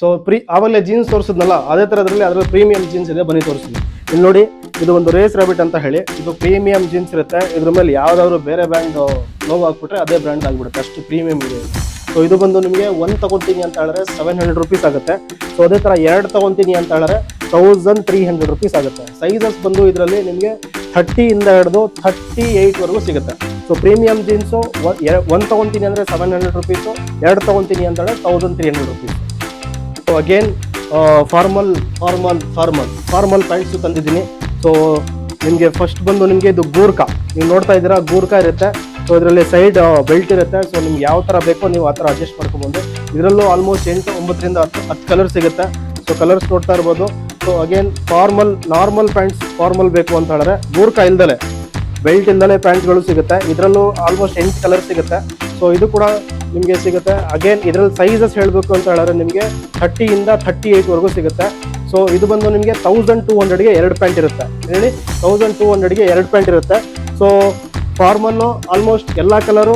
So ಆವಾಗಲೇ jeans ತೋರಿಸಿದ್ನಲ್ಲ ಅದೇ ಥರದ್ರಲ್ಲಿ ಅದರಲ್ಲಿ ಪ್ರೀಮಿಯಂ ಜೀನ್ಸ್ ಇದೆ, ಬನ್ನಿ ತೋರಿಸ್ತೀನಿ. ಇಲ್ಲಿ ನೋಡಿ, ಇದು ಒಂದು ರೇಸ್ ರ್ಯಾಬಿಟ್ ಅಂತ ಹೇಳಿ, ಇದು ಪ್ರೀಮಿಯಂ ಜೀನ್ಸ್ ಇರುತ್ತೆ. ಇದ್ರ ಮೇಲೆ ಯಾವ್ದಾದ್ರು ಬೇರೆ ಬ್ರ್ಯಾಂಡ್ ಲೋಗೋ ಹಾಕ್ಬಿಟ್ರೆ ಅದೇ ಬ್ರ್ಯಾಂಡ್ ಆಗಿಬಿಡುತ್ತೆ, ಅಷ್ಟು ಪ್ರೀಮಿಯಂ ಇದೆ. ಸೊ ಇದು ಬಂದು ನಿಮಗೆ 1 ತಗೊತೀನಿ ಅಂತ ಹೇಳಿದ್ರೆ 700 rupees ಆಗುತ್ತೆ. ಸೊ ಅದೇ ಥರ 2 ತಗೊತೀನಿ ಅಂತ ಹೇಳಿದ್ರೆ 1300 rupees ಆಗುತ್ತೆ. ಸೈಜಸ್ ಬಂದು ಇದರಲ್ಲಿ ನಿಮಗೆ 30 ಇಂದ ಹಿಡಿದು 38 ವರೆಗೂ ಸಿಗುತ್ತೆ. ಸೊ ಪ್ರೀಮಿಯಂ ಜೀನ್ಸು 1 ತಗೊತೀನಿ ಅಂದರೆ 700 rupees, 2 ತಗೊತೀನಿ ಅಂತ ಹೇಳಿದ್ರೆ 1300 rupees. So again formal pants ತಂದಿದ್ದೀನಿ. ಸೊ ನಿಮಗೆ ಫಸ್ಟ್ ಬಂದು ನಿಮಗೆ ಇದು ಗೂರ್ಖಾ, ನೀವು ನೋಡ್ತಾ ಇದ್ದೀರಾ, ಗೂರ್ಖಾ ಇರುತ್ತೆ. ಸೊ ಇದರಲ್ಲಿ ಸೈಡ್ ಬೆಲ್ಟ್ ಇರುತ್ತೆ. ಸೊ ನಿಮ್ಗೆ ಯಾವ ಥರ ಬೇಕೋ ನೀವು ಆ ಥರ ಅಡ್ಜಸ್ಟ್ ಮಾಡ್ಕೊಬೋದು. ಇದರಲ್ಲೂ ಆಲ್ಮೋಸ್ಟ್ 8-9 ರಿಂದ 10 ಕಲರ್ ಸಿಗುತ್ತೆ. ಸೊ ಕಲರ್ಸ್ ನೋಡ್ತಾ ಇರ್ಬೋದು. So again normal pants formal ಬೇಕು ಅಂತ ಹೇಳಿದ್ರೆ ಗೂರ್ಖಾ ಇಲ್ದಲೆ, ಬೆಲ್ಟ್ ಇಲ್ದಲೆ ಪ್ಯಾಂಟ್ಗಳು ಸಿಗುತ್ತೆ. ಇದರಲ್ಲೂ ಆಲ್ಮೋಸ್ಟ್ 8 ಕಲರ್ ಸಿಗುತ್ತೆ. ಸೊ ಇದು ಕೂಡ ನಿಮಗೆ ಸಿಗುತ್ತೆ. ಅಗೇನ್ ಇದರಲ್ಲಿ ಸೈಜಸ್ ಹೇಳಬೇಕು ಅಂತ ಹೇಳಿದ್ರೆ ನಿಮಗೆ 30 ಇಂದ 38 ವರೆಗೂ ಸಿಗುತ್ತೆ. ಸೊ ಇದು ಬಂದು ನಿಮಗೆ 1200ಗೆ 2 ಪ್ಯಾಂಟ್ ಇರುತ್ತೆ. ಹೇಳಿ 1200ಗೆ 2 ಪ್ಯಾಂಟ್ ಇರುತ್ತೆ. ಸೊ ಫಾರ್ಮಲ್ಲು ಆಲ್ಮೋಸ್ಟ್ ಎಲ್ಲ ಕಲರು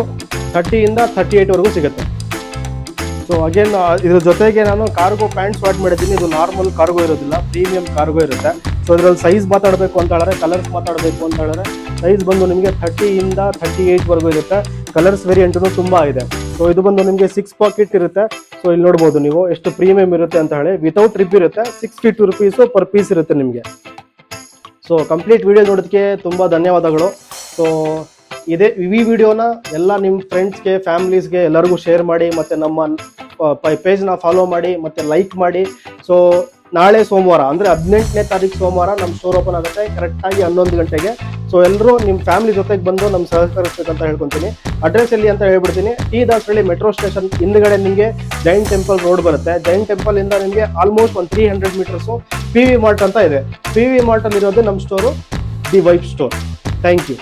30 ಇಂದ 38 ವರೆಗೂ ಸಿಗುತ್ತೆ. ಸೊ ಅಗೇನ್ ಇದ್ರ ಜೊತೆಗೆ ನಾನು ಕಾರ್ಗೋ ಪ್ಯಾಂಟ್ಸ್ ಆಡ್ ಮಾಡಿದ್ದೀನಿ. ಇದು ನಾರ್ಮಲ್ ಕಾರ್ಗೋ ಇರೋದಿಲ್ಲ, ಪ್ರೀಮಿಯಂ ಕಾರ್ಗೋ ಇರುತ್ತೆ. ಸೊ ಇದರಲ್ಲಿ ಸೈಜ್ ಮಾತಾಡಬೇಕು ಅಂತ ಹೇಳಿದ್ರೆ, ಕಲರ್ಸ್ ಮಾತಾಡಬೇಕು ಅಂತ ಹೇಳಿದ್ರೆ ಸೈಜ್ ಬಂದು ನಿಮಗೆ 30 ಇಂದ 38 ವರೆಗೂ ಇರುತ್ತೆ. ಕಲರ್ಸ್ ವೇರಿಯಂಟು ತುಂಬ ಇದೆ. ಸೊ ಇದು ಬಂದು ನಿಮಗೆ 6 ಪಾಕೆಟ್ ಇರುತ್ತೆ. ಸೊ ಇಲ್ಲಿ ನೋಡ್ಬೋದು ನೀವು ಎಷ್ಟು ಪ್ರೀಮಿಯಂ ಇರುತ್ತೆ ಅಂತ ಹೇಳಿ. ವಿತೌಟ್ ರಿಪ್ ಇರುತ್ತೆ. 62 rupees ಪರ್ ಪೀಸ್ ಇರುತ್ತೆ ನಿಮಗೆ. ಸೊ ಕಂಪ್ಲೀಟ್ ವಿಡಿಯೋ ನೋಡೋದಕ್ಕೆ ತುಂಬ ಧನ್ಯವಾದಗಳು. ಸೊ ಈ ವಿಡಿಯೋನ ಎಲ್ಲ ನಿಮ್ಮ ಫ್ರೆಂಡ್ಸ್ಗೆ, ಫ್ಯಾಮಿಲೀಸ್ಗೆ ಎಲ್ಲರಿಗೂ ಶೇರ್ ಮಾಡಿ, ಮತ್ತು ನಮ್ಮ ಪೇಜ್ನ ಫಾಲೋ ಮಾಡಿ, ಮತ್ತು ಲೈಕ್ ಮಾಡಿ. ಸೊ ನಾಳೆ ಸೋಮವಾರ ಅಂದರೆ 18ನೇ ತಾರೀಕು ಸೋಮವಾರ ನಮ್ಮ ಸ್ಟೋರ್ ಓಪನ್ ಆಗುತ್ತೆ ಕರೆಕ್ಟಾಗಿ 11 ಗಂಟೆಗೆ. ಸೊ ಎಲ್ಲರೂ ನಿಮ್ಮ ಫ್ಯಾಮಿಲಿ ಜೊತೆಗೆ ಬಂದು ನಮ್ಮ ಸಹಕರಿಸ್ಬೇಕಂತ ಹೇಳ್ಕೊತೀನಿ. ಅಡ್ರೆಸ್ ಎಲ್ಲಿ ಅಂತ ಹೇಳ್ಬಿಡ್ತೀನಿ. ಟಿ ದಾಸರಳ್ಳಿ ಮೆಟ್ರೋ ಸ್ಟೇಷನ್ ಹಿಂದ್ಗಡೆ ನಿಮಗೆ ಜೈಂಟ್ ಟೆಂಪಲ್ ರೋಡ್ ಬರುತ್ತೆ. ಜೈಂಟ್ ಟೆಂಪಲ್ ಇಂದ ನಿಮಗೆ ಆಲ್ಮೋಸ್ಟ್ 300 meters PV ಮಾರ್ಟ್ ಅಂತ ಇದೆ. PV ಮಾರ್ಟ್ ಅಲ್ಲಿ ಇರೋದು ನಮ್ಮ store, the vibe store. Thank you.